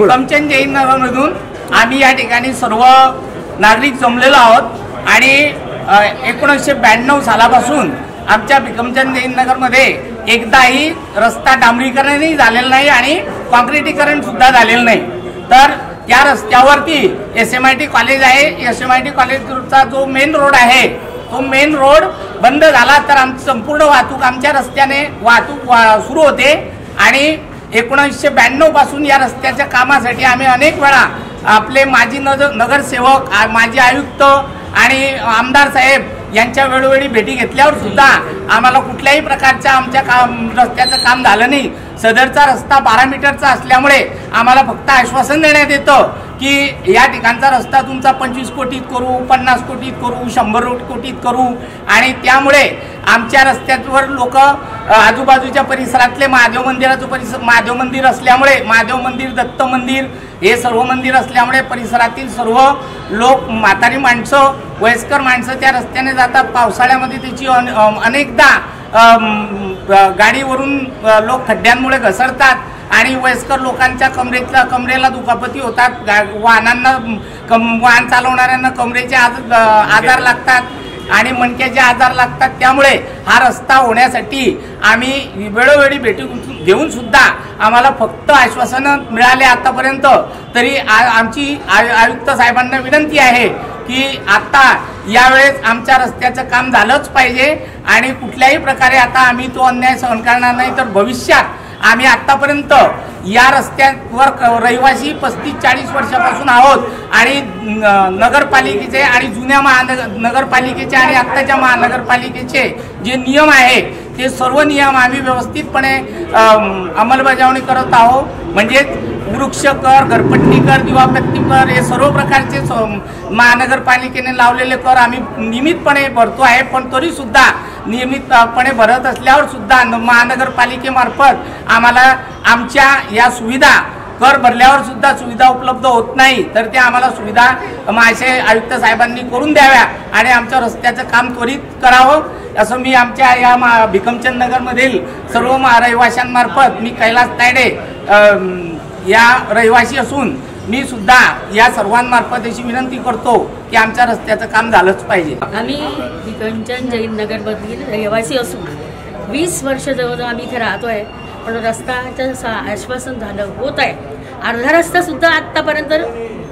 विक्रमचंद जैन नगरमधून आम्ही या ठिकाणी सर्व नागरिक जमलेलो आहोत आणि 1992 सालापासून आमच्या विक्रमचंद जैन नगरमध्ये एकदाही रस्ता डांबरीकरणही झालेलं नाही आणि कॉन्क्रिटीकरण सुद्धा झालेलं नाही। तर या रस्त्यावरती SMIT कॉलेज आहे, SMIT कॉलेजचा जो मेन रोड आहे तो मेन रोड बंद झाला तर आमची संपूर्ण वाहतूक आमच्या रस्त्याने वाहतूक सुरू होते आणि 1992 पासून या रस्त्याच्या कामासाठी आम्ही अनेक वेळा आपले माजी नगरसेवक, माजी आयुक्त आणि आमदार साहेब यांच्या वेळोवेळी भेटी घेतल्यावर सुद्धा आम्हाला कुठल्याही प्रकारच्या आमच्या रस्त्याचं काम झालं नाही। सदरचा रस्ता 12 मीटरचा असल्यामुळे आम्हाला फक्त आश्वासन देण्यात येतं की या ठिकाणचा रस्ता तुमचा 25 कोटीत करू, 50 कोटीत करू, 100 कोटीत करू आणि त्यामुळे आमच्या रस्त्यावर लोक आजूबाजूच्या परिसरातले महादेव मंदिराचं महादेव मंदिर असल्यामुळे महादेव मंदिर, दत्त मंदिर हे सर्व मंदिर असल्यामुळे परिसरातील सर्व लोक, म्हातारी माणसं, वयस्कर माणसं त्या रस्त्याने जातात। पावसाळ्यामध्ये त्याची अनेकदा गाडीवरून लोक खड्ड्यांमुळे घसरतात आणि वयस्कर लोकांच्या कमरेला दुखापती होतात। वाहनांना वाहन चालवणाऱ्यांना कमरेचे आजार लागतात आणि मणक्याचे आजार लागतात। त्यामुळे हा रस्ता होण्यासाठी आम्ही वेळोवेळी भेटी घेऊन सुद्धा आम्हाला फक्त आश्वासनं मिळाले आतापर्यंत। तरी आमची आयुक्त साहेबांना विनंती आहे की आता यावेळेस आमच्या रस्त्याचं काम झालंच पाहिजे आणि कुठल्याही प्रकारे आता आम्ही तो अन्याय सहन करणार नाही। तर भविष्यात आम्ही आतापर्यंत या रस्त्यावर रहिवासी 35-40 वर्षापासून आहोत आणि नगरपालिकेचे आणि जुन्या नगरपालिकेचे आणि आत्ताच्या महानगरपालिकेचे जे नियम आहे ते सर्व नियम आम्ही व्यवस्थितपणे अंमलबजावणी करत आहोत। म्हणजे वृक्ष कर, घरपट्टी कर, दिवाबत्ती कर हे सर्व प्रकारचे महानगरपालिकेने लावलेले कर आम्ही नियमितपणे भरतो आहे। पण तरी सुद्धा नियमितपणे भरत असल्यावर सुद्धा महानगरपालिकेमार्फत आम्हाला आमच्या या सुविधा कर भरल्यावर सुद्धा सुविधा उपलब्ध होत नाही। तर त्या आम्हाला सुविधा माझे आयुक्त साहेबांनी करून द्याव्या आणि आमच्या रस्त्याचं काम त्वरित करावं असं मी आमच्या या भिकमचंद नगरमधील सर्व रहिवाशांमार्फत, मी कैलास तायडे या रहिवासी असून मी सुद्धा या सर्वांमार्फत अशी विनंती करतो की आमच्या रस्त्याचं काम झालंच पाहिजे। आम्ही भिकमचंद जैन नगरमधील रहिवासी असून 20 वर्ष जवळजवळ आम्ही इथे राहतोय, पण रस्त्याचं आश्वासन झालं होत आहे। अर्धा रस्ता सुद्धा आत्तापर्यंत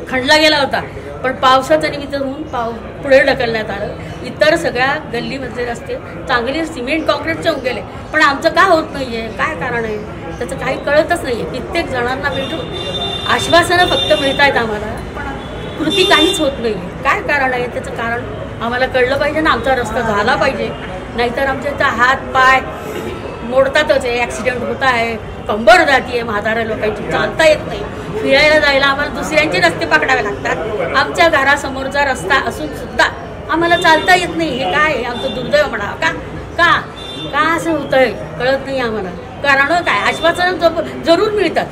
खणला गेला होता, पण पावसाचं निमित्त होऊन पुढे ढकलण्यात आलं। इतर सगळ्या गल्लीमधले रस्ते चांगले सिमेंट कॉन्क्रीटचे होऊन गेले, पण आमचं का होत नाही आहे, काय कारण आहे त्याचं काही कळतच नाही आहे। कित्येक जणांना भेटून आश्वासनं फक्त मिळत आहेत आम्हाला, पण कृती काहीच होत नाही आहे। काय कारण आहे त्याचं कारण आम्हाला कळलं पाहिजे ना, आमचा रस्ता झाला पाहिजे, नाहीतर आमच्या इथं हात पाय मोडतातच आहे, ॲक्सिडेंट होत आहे, कंबर जाती आहे, म्हाताऱ्या लोकांची चालता येत नाही, फिरायला जायला आम्हाला दुसऱ्यांचे रस्ते पकडावे लागतात। आमच्या घरासमोरचा रस्ता असून सुद्धा आम्हाला चालता येत नाही, हे काय आहे? आमचं दुर्दैव म्हणावं का का का असं होतंय कळत नाही आम्हाला। कारण काय, आश्वासनं जरूर मिळतात,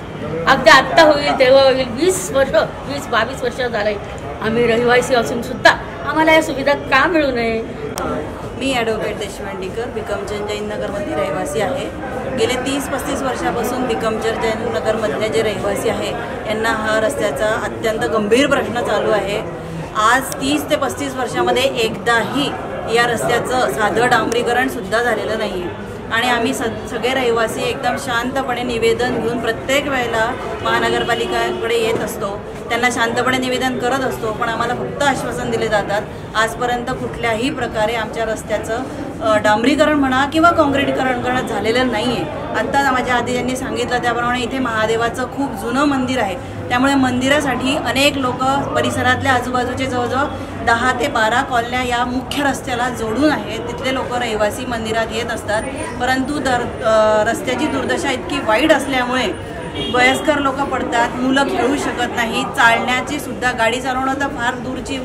अगदी आत्ता होईल तेव्हा होईल, 20-22 वर्ष झालंय आम्ही रहिवासी असून सुद्धा आम्हाला या सुविधा का मिळू नये। मी ॲडव्होकेट देशपांडेकर भिकमचंद जैन नगरमध्ये रहिवासी आहे। गेले 30-35 वर्षापासून भिकमचंद जैन नगरमधले जे रहिवासी आहे यांना हा रस्त्याचा अत्यंत गंभीर प्रश्न चालू आहे। आज 30 ते 35 वर्षामध्ये एकदाही या रस्त्याचं साधं डांबरीकरणसुद्धा झालेलं नाही आहे आणि आम्ही सगळे रहिवासी एकदम शांतपणे निवेदन घेऊन प्रत्येक वेळेला महानगरपालिकेकडे येत असतो, त्यांना शांतपणे निवेदन करत असतो, पण आम्हाला फक्त आश्वासन दिले जातात। आजपर्यंत कुठल्याही प्रकारे आमच्या रस्त्याचं डांबरीकरण म्हणा किंवा काँक्रीटीकरण झालेलं नाही आहे। आत्ता माझ्या आधी यांनी सांगितलं त्याप्रमाणे इथे महादेवाचं खूप जुनं मंदिर आहे, त्यामुळे मंदिरासाठी अनेक लोक परिसरातल्या आजूबाजूचे जवळजवळ 10 ते 12 कॉलन्या या मुख्य रस्त्याला जोडून आहेत, तिथले लोक रहिवासी मंदिरात येत असतात। परंतु रस्त्याची दुर्दशा इतकी वाईट असल्यामुळे वयस्कर लोक पडतात, मुलं खेळू शकत नाही, चालण्याची सुद्धा, गाडी चालवणं तर फार दूरची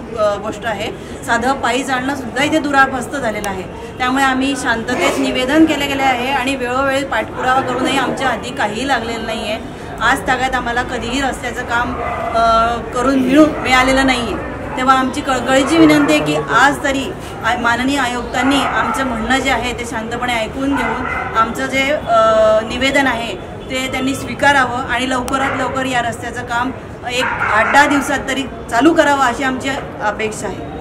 गोष्ट आहे, साधं पायी चालणं सुद्धा इथे दुरापस्त झालेलं आहे। त्यामुळे आम्ही शांततेत निवेदन केले गेले आहे आणि वेळोवेळी पाठपुरावा करूनही आमच्या हाती काहीही लागलेलं नाही आहे। आज तागायत आम्हाला कधीही रस्त्याचं काम करून मिळालेलं नाही आहे। तेव्हा आमची कळकळीची विनंती आहे की आज तरी माननीय आयुक्तांनी आमचं म्हणणं जे आहे ते शांतपणे ऐकून घेऊन आमचं जे निवेदन आहे ते त्यांनी स्वीकारावं आणि लवकरात लवकर या रस्त्याचं काम एक 8-10 दिवसात तरी चालू करावं अशी आमची अपेक्षा आहे.